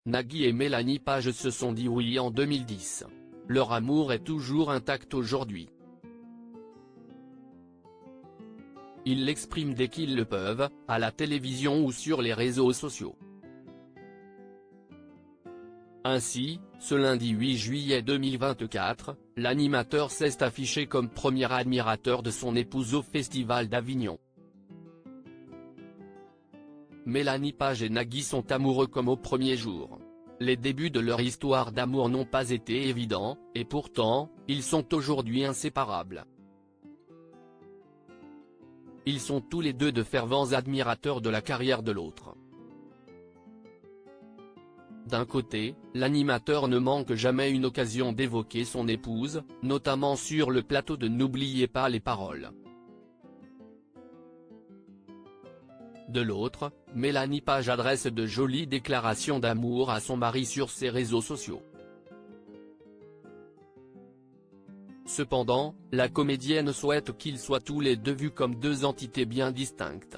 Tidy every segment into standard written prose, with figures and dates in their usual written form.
Nagui et Mélanie Page se sont dit oui en 2010. Leur amour est toujours intact aujourd'hui. Ils l'expriment dès qu'ils le peuvent, à la télévision ou sur les réseaux sociaux. Ainsi, ce lundi 8 juillet 2024, l'animateur s'est affiché comme premier admirateur de son épouse au Festival d'Avignon. Mélanie Page et Nagui sont amoureux comme au premier jour. Les débuts de leur histoire d'amour n'ont pas été évidents, et pourtant, ils sont aujourd'hui inséparables. Ils sont tous les deux de fervents admirateurs de la carrière de l'autre. D'un côté, l'animateur ne manque jamais une occasion d'évoquer son épouse, notamment sur le plateau de N'oubliez pas les paroles. De l'autre, Mélanie Page adresse de jolies déclarations d'amour à son mari sur ses réseaux sociaux. Cependant, la comédienne souhaite qu'ils soient tous les deux vus comme deux entités bien distinctes.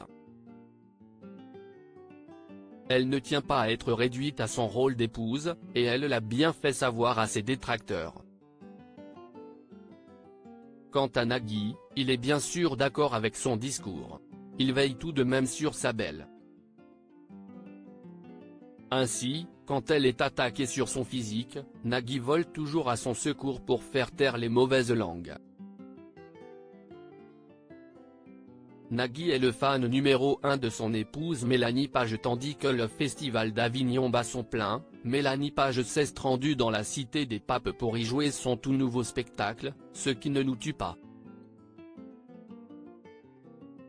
Elle ne tient pas à être réduite à son rôle d'épouse, et elle l'a bien fait savoir à ses détracteurs. Quant à Nagui, il est bien sûr d'accord avec son discours. Il veille tout de même sur sa belle. Ainsi, quand elle est attaquée sur son physique, Nagui vole toujours à son secours pour faire taire les mauvaises langues. Nagui est le fan numéro 1 de son épouse Mélanie Page tandis que le Festival d'Avignon bat son plein. Mélanie Page s'est rendue dans la Cité des Papes pour y jouer son tout nouveau spectacle, Ce qui ne nous tue pas.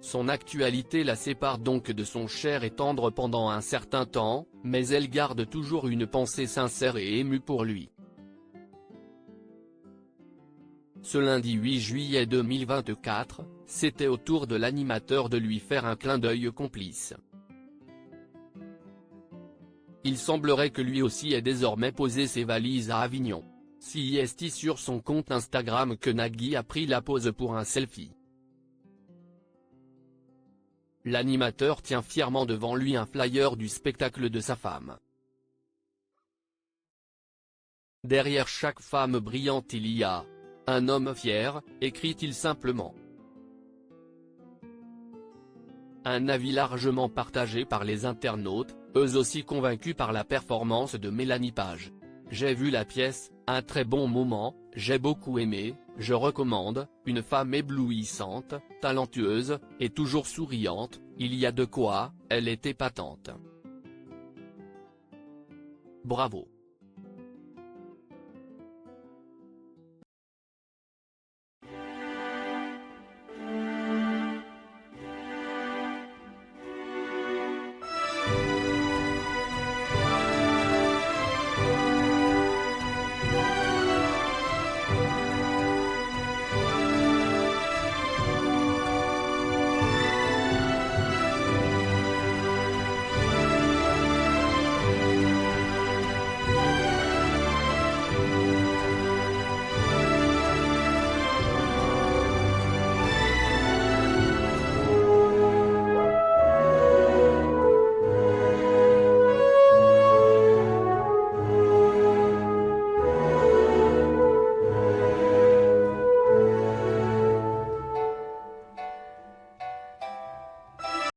Son actualité la sépare donc de son cher et tendre pendant un certain temps, mais elle garde toujours une pensée sincère et émue pour lui. Ce lundi 8 juillet 2024, c'était au tour de l'animateur de lui faire un clin d'œil complice. Il semblerait que lui aussi ait désormais posé ses valises à Avignon. C'est sur son compte Instagram que Nagui a pris la pose pour un selfie. L'animateur tient fièrement devant lui un flyer du spectacle de sa femme. Derrière chaque femme brillante il y a un homme fier, écrit-il simplement. Un avis largement partagé par les internautes, eux aussi convaincus par la performance de Mélanie Page. J'ai vu la pièce, un très bon moment, j'ai beaucoup aimé, je recommande, une femme éblouissante, talentueuse, et toujours souriante, il y a de quoi, elle est épatante. Bravo.